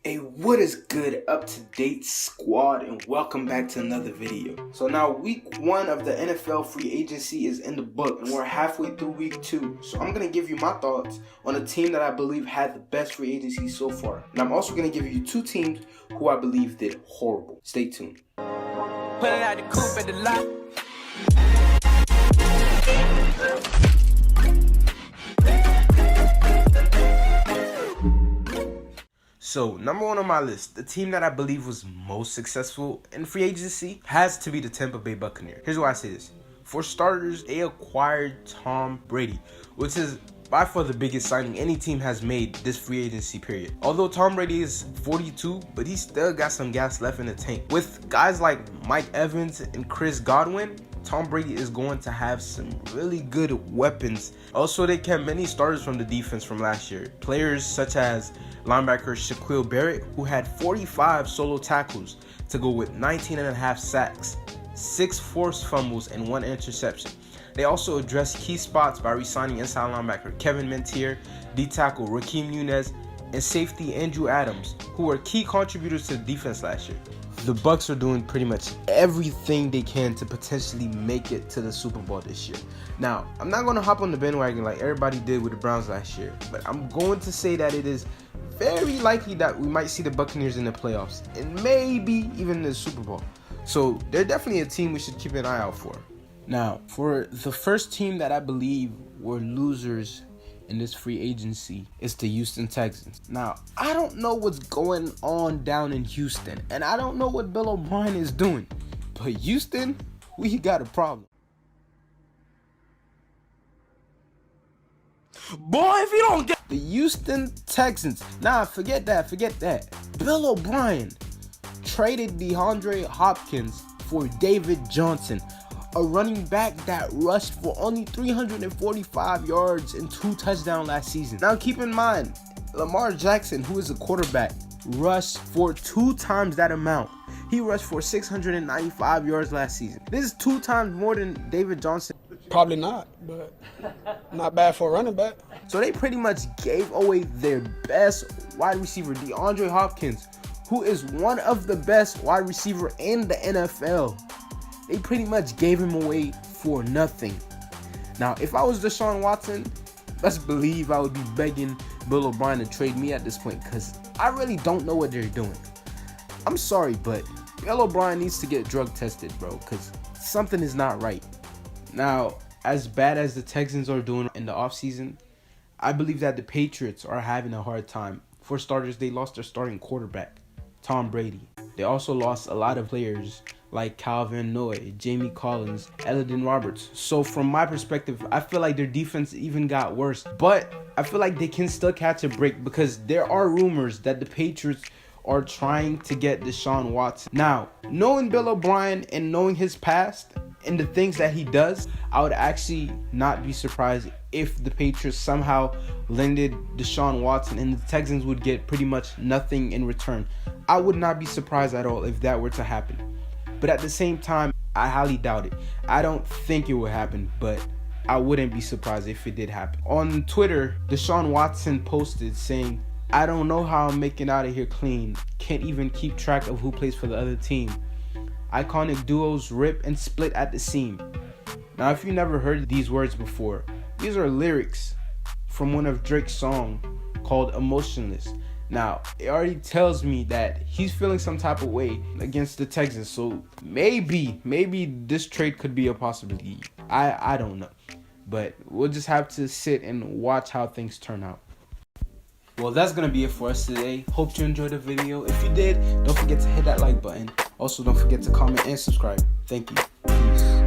Hey, what is good, up-to-date squad, and welcome back to another video. So now week 1 of the NFL free agency is in the book, and we're halfway through week 2. So I'm going to give you my thoughts on a team that I believe had the best free agency so far. And I'm also going to give you 2 teams who I believe did horrible. Stay tuned. Pulling out the coupe at the lot. So, number 1 on my list, the team that I believe was most successful in free agency has to be the Tampa Bay Buccaneers. Here's why I say this. For starters, they acquired Tom Brady, which is by far the biggest signing any team has made this free agency period. Although Tom Brady is 42, but he still got some gas left in the tank. With guys like Mike Evans and Chris Godwin, Tom Brady is going to have some really good weapons. Also, they kept many starters from the defense from last year. Players such as linebacker Shaquille Barrett, who had 45 solo tackles to go with 19.5 sacks, 6 forced fumbles, and 1 interception. They also addressed key spots by re-signing inside linebacker Kevin Mintier, D-tackle Raheem Nunez, and safety Andrew Adams, who were key contributors to the defense last year. The Bucs are doing pretty much everything they can to potentially make it to the Super Bowl this year. Now, I'm not going to hop on the bandwagon like everybody did with the Browns last year, but I'm going to say that it is very likely that we might see the Buccaneers in the playoffs and maybe even the Super Bowl. So they're definitely a team we should keep an eye out for. Now, for the first team that I believe were losers in this free agency is the Houston Texans. Now, I don't know what's going on down in Houston, and I don't know what Bill O'Brien is doing, but Houston, we got a problem. Boy, if you don't get The Houston Texans. Nah, forget that. Bill O'Brien traded DeAndre Hopkins for David Johnson, a running back that rushed for only 345 yards and 2 touchdowns last season. Now keep in mind, Lamar Jackson, who is a quarterback, rushed for 2 times that amount. He rushed for 695 yards last season. This is 2 times more than David Johnson. Probably not, but not bad for a running back. So they pretty much gave away their best wide receiver, DeAndre Hopkins, who is one of the best wide receiver in the NFL. They pretty much gave him away for nothing. Now, if I was Deshaun Watson, let's believe I would be begging Bill O'Brien to trade me at this point, because I really don't know what they're doing. I'm sorry, but Bill O'Brien needs to get drug tested, bro, because something is not right. Now, as bad as the Texans are doing in the offseason, I believe that the Patriots are having a hard time. For starters, they lost their starting quarterback, Tom Brady. They also lost a lot of players like Calvin Noy, Jamie Collins, Eldon Roberts. So from my perspective, I feel like their defense even got worse. But I feel like they can still catch a break because there are rumors that the Patriots are trying to get Deshaun Watson. Now, knowing Bill O'Brien and knowing his past and the things that he does, I would actually not be surprised if the Patriots somehow landed Deshaun Watson and the Texans would get pretty much nothing in return. I would not be surprised at all if that were to happen. But at the same time, I highly doubt it. I don't think it will happen, but I wouldn't be surprised if it did happen. On Twitter, Deshaun Watson posted saying, "I don't know how I'm making out of here clean. Can't even keep track of who plays for the other team. Iconic duos rip and split at the seam." Now, if you never heard these words before, these are lyrics from one of Drake's songs called Emotionless. Now, it already tells me that he's feeling some type of way against the Texans. So maybe this trade could be a possibility. I don't know. But we'll just have to sit and watch how things turn out. Well, that's going to be it for us today. Hope you enjoyed the video. If you did, don't forget to hit that like button. Also, don't forget to comment and subscribe. Thank you. Peace.